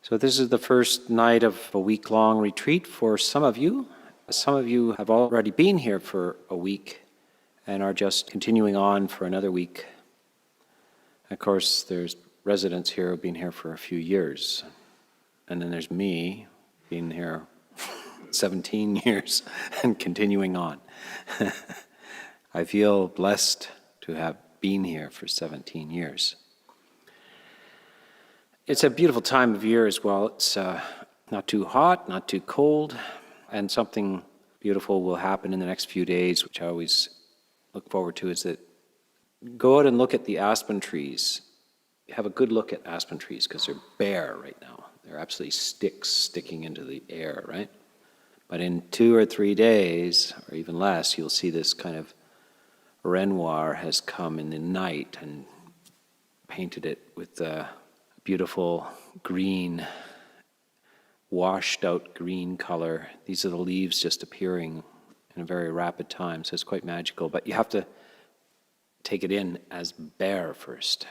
So this is the first night of a week-long retreat for some of you. Some of you have already been here for a week and are just continuing on for another week. Of course, there's residents here who have been here for a few years. And then there's me, being here 17 years and continuing on. I feel blessed to have been here for 17 years. It's a beautiful time of year as well. It's not too hot, not too cold, and something beautiful will happen in the next few days, which I always look forward to, is that go out and look at the aspen trees. Have a good look at aspen trees because they're bare right now. They're absolutely sticks sticking into the air, right? But in 2 or 3 days, or even less, you'll see this kind of Renoir has come in the night and painted it with beautiful green, washed out green color. These are the leaves just appearing in a very rapid time, so it's quite magical. But you have to take it in as bare first.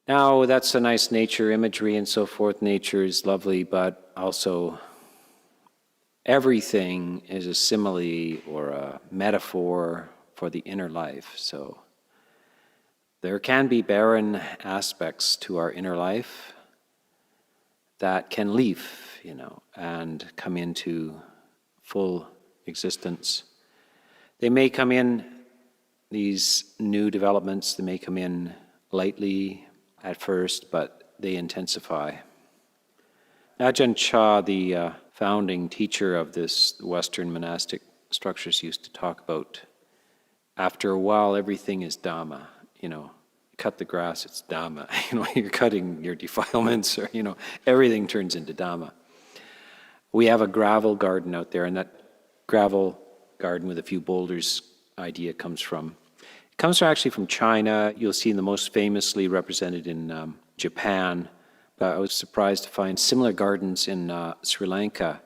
Now, that's a nice nature imagery and so forth. Nature is lovely, but also everything is a simile or a metaphor for the inner life. So there can be barren aspects to our inner life that can leave, and come into full existence. They may come in, these new developments, they may come in lightly at first, but they intensify. Ajahn Sona, the founding teacher of this Western monastic structures, used to talk about, after a while, everything is Dhamma. Cut the grass, it's Dhamma. You're cutting your defilements, or, everything turns into Dhamma. We have a gravel garden out there, and that gravel garden with a few boulders idea comes from actually from China. You'll see the most famously represented in Japan. But I was surprised to find similar gardens in Sri Lanka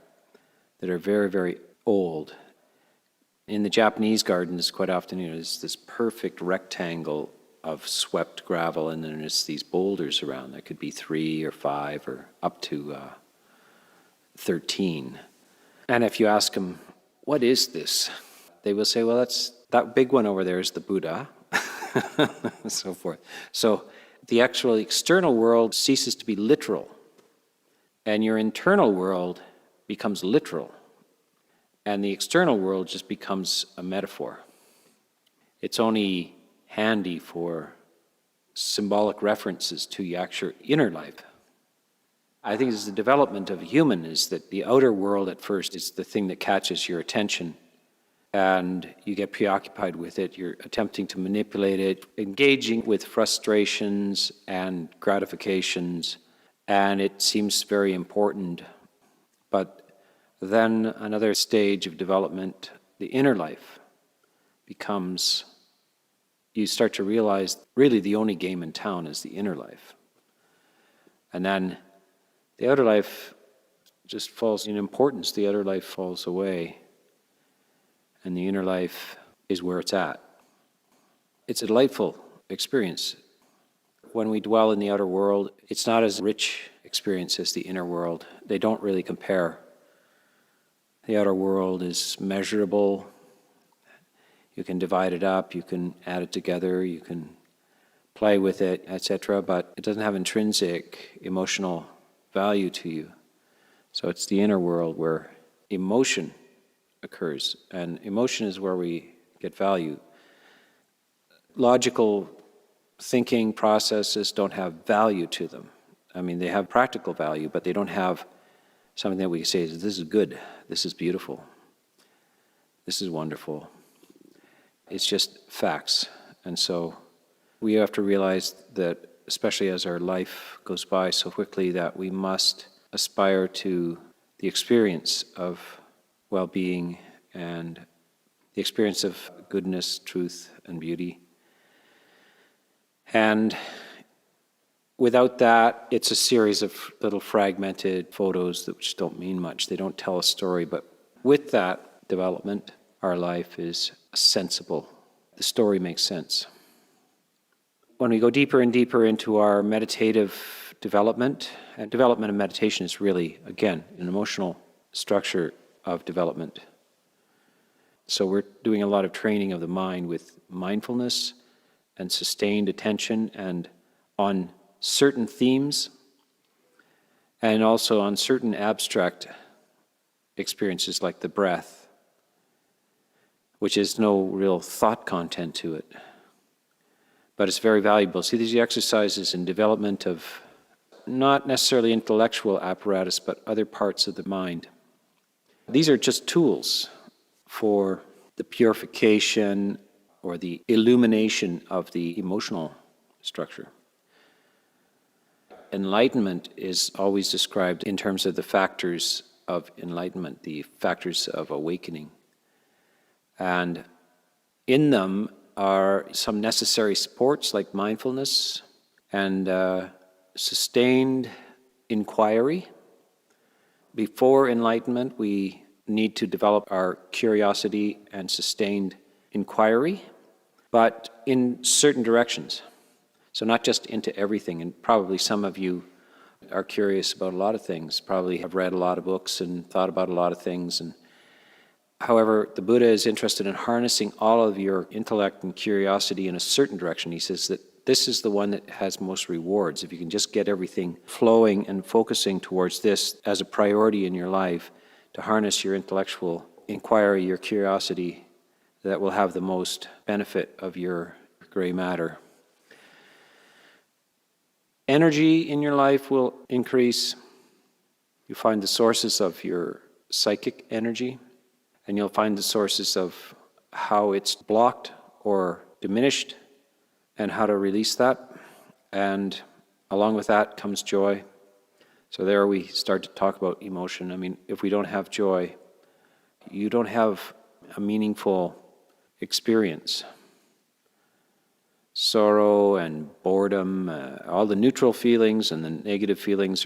that are very, very old. In the Japanese gardens, quite often, there's this perfect rectangle of swept gravel, and then there's these boulders around. There could be 3 or 5 or up to 13. And if you ask them, what is this? They will say, well, that big one over there is the Buddha, and so forth. So the actual external world ceases to be literal, and your internal world becomes literal, and the external world just becomes a metaphor. It's only handy for symbolic references to your actual inner life. I think it's the development of a human is that the outer world at first is the thing that catches your attention, and you get preoccupied with it. You're attempting to manipulate it, engaging with frustrations and gratifications, and it seems very important. But then another stage of development, the inner life, becomes, you start to realize really the only game in town is the inner life. And then the outer life just falls in importance. The outer life falls away. And the inner life is where it's at. It's a delightful experience. When we dwell in the outer world, it's not as rich experience as the inner world. They don't really compare. The outer world is measurable. You can divide it up, you can add it together, you can play with it, etc., but it doesn't have intrinsic emotional value to you. So it's the inner world where emotion occurs, and emotion is where we get value. Logical thinking processes don't have value to them. I mean, they have practical value, but they don't have something that we say, this is good, this is beautiful, this is wonderful. It's just facts. And so we have to realize that, especially as our life goes by so quickly, that we must aspire to the experience of well-being and the experience of goodness, truth, and beauty. And without that, it's a series of little fragmented photos which don't mean much. They don't tell a story. But with that development, our life is sensible. The story makes sense. When we go deeper and deeper into our meditative development. And development of meditation is really, again, an emotional structure of development. So we're doing a lot of training of the mind with mindfulness and sustained attention and on certain themes and also on certain abstract experiences like the breath, which is no real thought content to it. But it's very valuable. See, these exercises in development of not necessarily intellectual apparatus, but other parts of the mind. These are just tools for the purification or the illumination of the emotional structure. Enlightenment is always described in terms of the factors of enlightenment, the factors of awakening. And in them are some necessary supports like mindfulness and sustained inquiry. Before enlightenment, we need to develop our curiosity and sustained inquiry, but in certain directions. So not just into everything, and probably some of you are curious about a lot of things, probably have read a lot of books and thought about a lot of things. And however, the Buddha is interested in harnessing all of your intellect and curiosity in a certain direction. He says that this is the one that has most rewards. If you can just get everything flowing and focusing towards this as a priority in your life, to harness your intellectual inquiry, your curiosity, that will have the most benefit of your gray matter. Energy in your life will increase. You find the sources of your psychic energy, and you'll find the sources of how it's blocked or diminished and how to release that. And along with that comes joy. So there we start to talk about emotion. I mean, if we don't have joy, you don't have a meaningful experience. Sorrow and boredom, all the neutral feelings and the negative feelings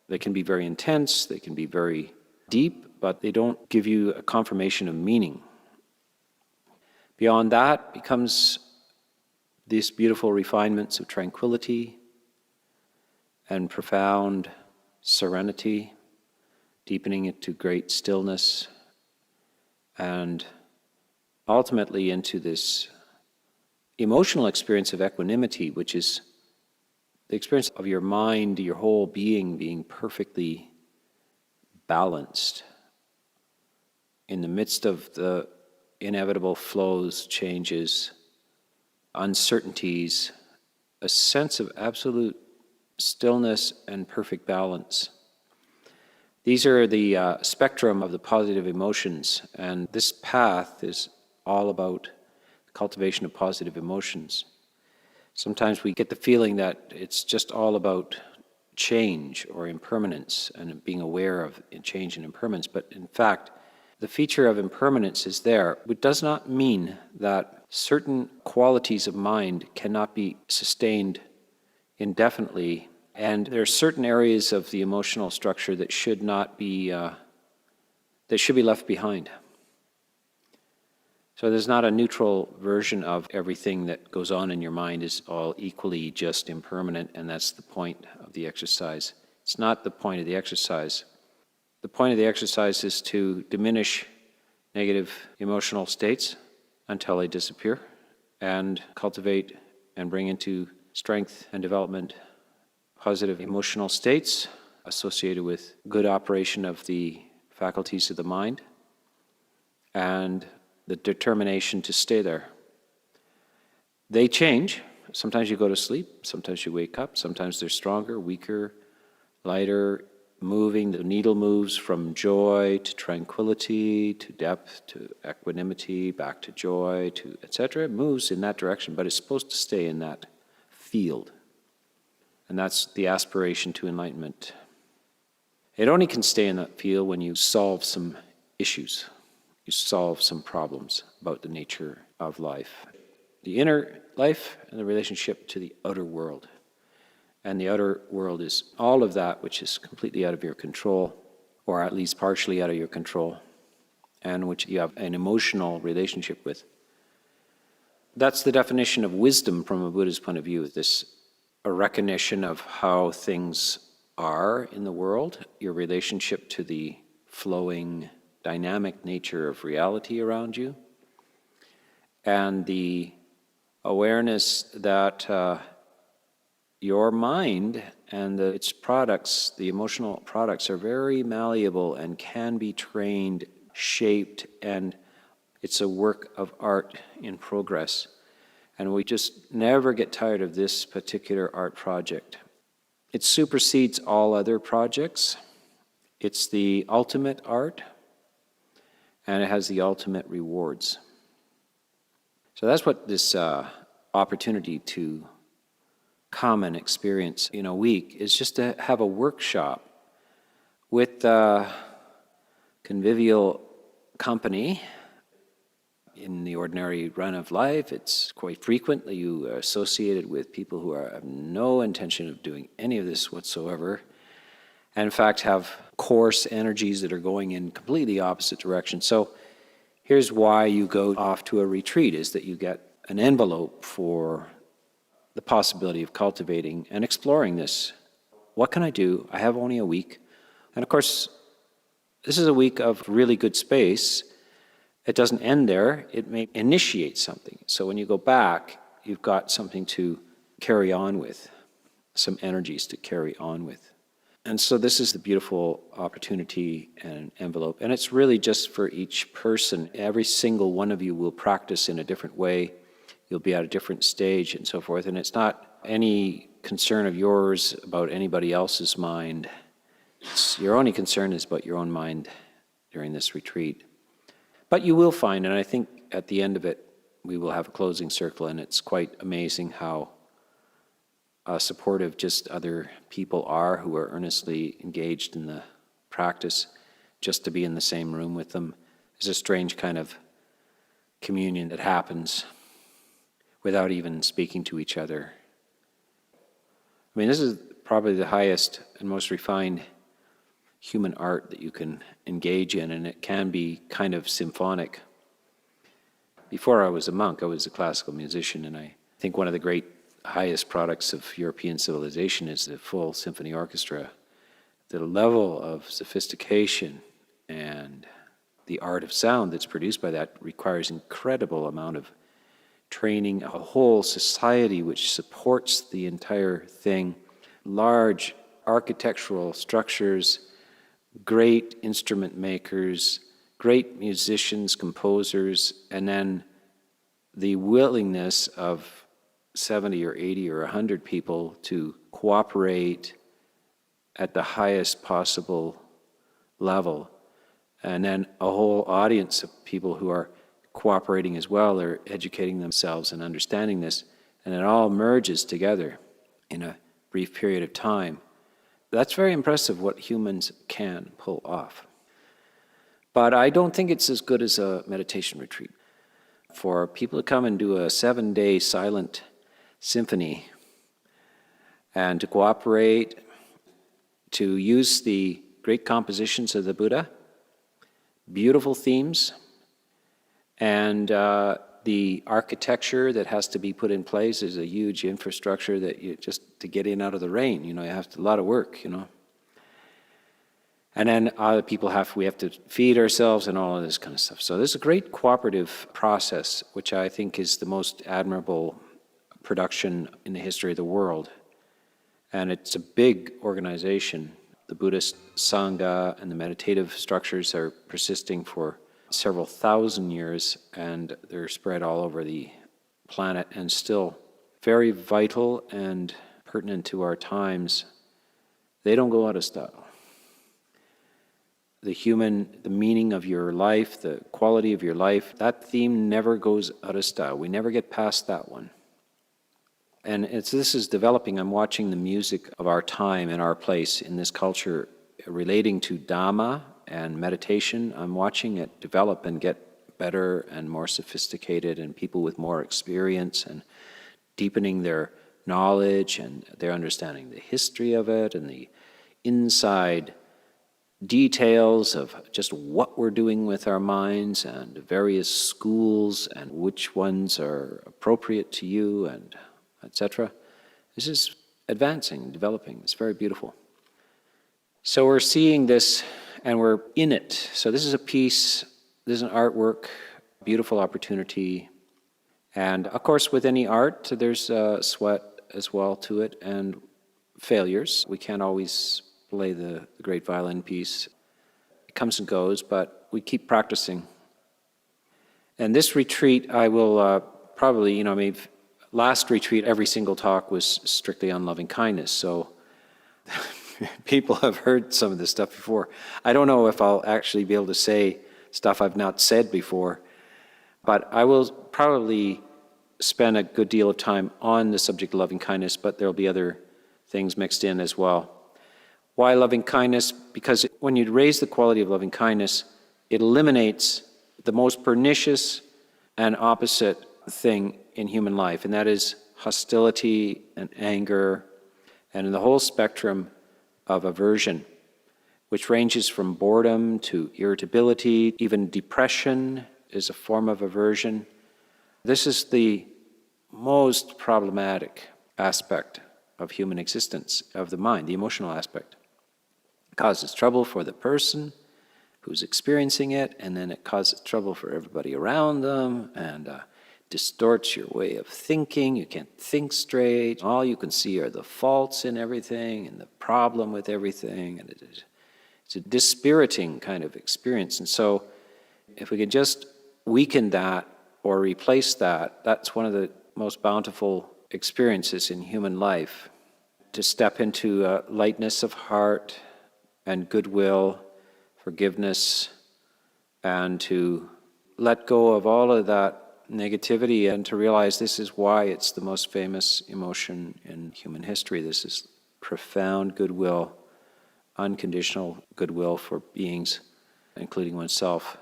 they can be very intense, they can be very deep, but they don't give you a confirmation of meaning. Beyond that becomes these beautiful refinements of tranquility and profound serenity, deepening it to great stillness, and ultimately into this emotional experience of equanimity, which is the experience of your mind, your whole being perfectly balanced in the midst of the inevitable flows, changes, uncertainties, a sense of absolute stillness and perfect balance. These are the spectrum of the positive emotions, and this path is all about cultivation of positive emotions. Sometimes we get the feeling that it's just all about change or impermanence and being aware of change and impermanence, but in fact, the feature of impermanence is there, which does not mean that certain qualities of mind cannot be sustained indefinitely, and there are certain areas of the emotional structure that should be left behind. So there's not a neutral version of everything that goes on in your mind is all equally just impermanent, and that's the point of the exercise. It's not the point of the exercise. The point of the exercise is to diminish negative emotional states until they disappear, and cultivate and bring into strength and development positive emotional states associated with good operation of the faculties of the mind and the determination to stay there. They change. Sometimes you go to sleep, sometimes you wake up, sometimes they're stronger, weaker, lighter, moving. The needle moves from joy to tranquility, to depth, to equanimity, back to joy, to etc. It moves in that direction, but it's supposed to stay in that field. And that's the aspiration to enlightenment. It only can stay in that field when you solve some issues. You solve some problems about the nature of life. The inner life and the relationship to the outer world. And the outer world is all of that which is completely out of your control, or at least partially out of your control, and which you have an emotional relationship with. That's the definition of wisdom from a Buddhist point of view, this a recognition of how things are in the world, your relationship to the flowing, dynamic nature of reality around you, and the awareness that your mind and its products, the emotional products, are very malleable and can be trained, shaped, and it's a work of art in progress. And we just never get tired of this particular art project. It supersedes all other projects. It's the ultimate art, and it has the ultimate rewards. So that's what this opportunity to come and experience in a week is, just to have a workshop with convivial company. In the ordinary run of life, it's quite frequent that you are associated with people who have no intention of doing any of this whatsoever, and in fact have coarse energies that are going in completely opposite directions. So here's why you go off to a retreat, is that you get an envelope for the possibility of cultivating and exploring this. What can I do? I have only a week. And of course, this is a week of really good space. It doesn't end there. It may initiate something. So when you go back, you've got something to carry on with, some energies to carry on with. And so this is the beautiful opportunity and envelope. And it's really just for each person. Every single one of you will practice in a different way. You'll be at a different stage and so forth. And it's not any concern of yours about anybody else's mind. Your only concern is about your own mind during this retreat. But you will find, and I think at the end of it, we will have a closing circle, and it's quite amazing how supportive just other people are who are earnestly engaged in the practice. Just to be in the same room with them is a strange kind of communion that happens without even speaking to each other. I mean, this is probably the highest and most refined human art that you can engage in, and it can be kind of symphonic. Before I was a monk, I was a classical musician, and I think one of the great highest products of European civilization is the full symphony orchestra. The level of sophistication and the art of sound that's produced by that requires incredible amount of training, a whole society which supports the entire thing, large architectural structures, great instrument makers, great musicians, composers, and then the willingness of 70 or 80 or 100 people to cooperate at the highest possible level. And then a whole audience of people who are cooperating as well, or educating themselves and understanding this, and it all merges together in a brief period of time. That's very impressive what humans can pull off. But I don't think it's as good as a meditation retreat. For people to come and do a 7-day silent symphony and to cooperate, to use the great compositions of the Buddha, beautiful themes, and the architecture that has to be put in place is a huge infrastructure that you just to get in out of the rain, you have to, a lot of work, And then other people we have to feed ourselves and all of this kind of stuff. So there's a great cooperative process, which I think is the most admirable production in the history of the world. And it's a big organization. The Buddhist Sangha and the meditative structures are persisting for several thousand years, and they're spread all over the planet and still very vital and pertinent to our times. They don't go out of style. The meaning of your life, the quality of your life, that theme never goes out of style. We never get past that one. And this is developing. I'm watching the music of our time and our place in this culture relating to Dhamma and meditation. I'm watching it develop and get better and more sophisticated, and people with more experience and deepening their knowledge and their understanding the history of it and the inside details of just what we're doing with our minds and various schools and which ones are appropriate to you and etc. This is advancing, developing. It's very beautiful. So we're seeing this and we're in it. So this is a piece, this is an artwork, beautiful opportunity. And of course, with any art, there's sweat as well to it and failures. We can't always play the great violin piece. It comes and goes, but we keep practicing. And this retreat, I will probably, last retreat, every single talk was strictly on loving kindness. So people have heard some of this stuff before. I don't know if I'll actually be able to say stuff I've not said before, but I will probably spend a good deal of time on the subject of loving kindness, but there'll be other things mixed in as well. Why loving kindness? Because when you raise the quality of loving kindness, it eliminates the most pernicious and opposite thing in human life, and that is hostility and anger, and in the whole spectrum of aversion, which ranges from boredom to irritability. Even depression is a form of aversion. This is the most problematic aspect of human existence, of the mind, the emotional aspect. It causes trouble for the person who's experiencing it, and then it causes trouble for everybody around them, and distorts your way of thinking. You can't think straight. All you can see are the faults in everything and the problem with everything, and it's a dispiriting kind of experience. And so if we could just weaken that or replace that, that's one of the most bountiful experiences in human life, to step into lightness of heart and goodwill, forgiveness, and to let go of all of that negativity and to realize this is why it's the most famous emotion in human history. This is profound goodwill, unconditional goodwill for beings, including oneself.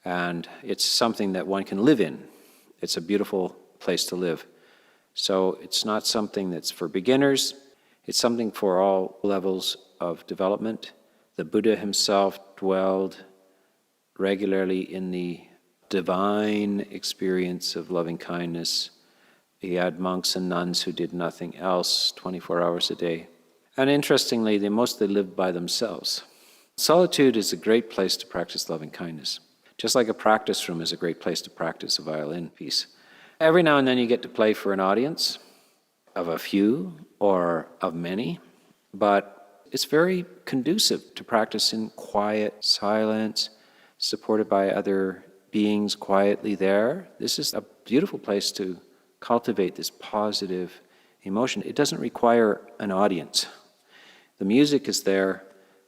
And it's something that one can live in. It's a beautiful place to live. So it's not something that's for beginners. It's something for all levels of development. The Buddha himself dwelled regularly in the divine experience of loving kindness. He had monks and nuns who did nothing else 24 hours a day. And interestingly, they mostly lived by themselves. Solitude is a great place to practice loving kindness. Just like a practice room is a great place to practice a violin piece. Every now and then you get to play for an audience of a few or of many, but it's very conducive to practice in quiet silence, supported by other beings quietly there. This is a beautiful place to cultivate this positive emotion. It doesn't require an audience. The music is there,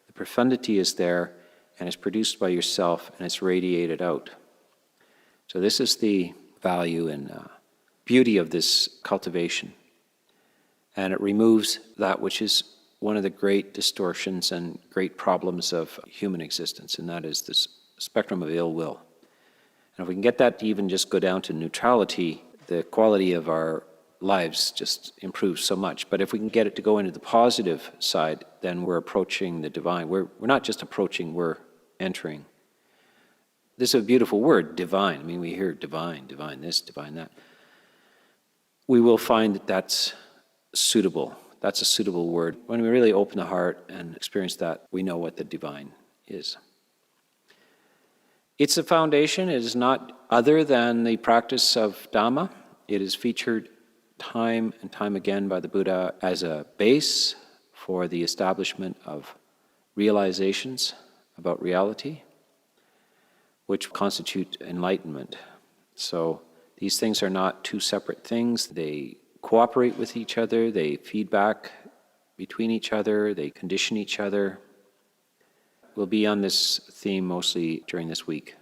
the profundity is there, and it's produced by yourself, and it's radiated out. So this is the value and beauty of this cultivation. And it removes that which is one of the great distortions and great problems of human existence, and that is this spectrum of ill will. And if we can get that to even just go down to neutrality, the quality of our lives just improves so much. But if we can get it to go into the positive side, then we're approaching the divine. We're not just approaching, we're entering. This is a beautiful word, divine. I mean, we hear divine, divine this, divine that. We will find that that's suitable. That's a suitable word. When we really open the heart and experience that, we know what the divine is. It's a foundation. It is not other than the practice of Dhamma. It is featured time and time again by the Buddha as a base for the establishment of realizations about reality, which constitute enlightenment. So these things are not two separate things. They cooperate with each other. They feed back between each other. They condition each other. We'll be on this theme mostly during this week.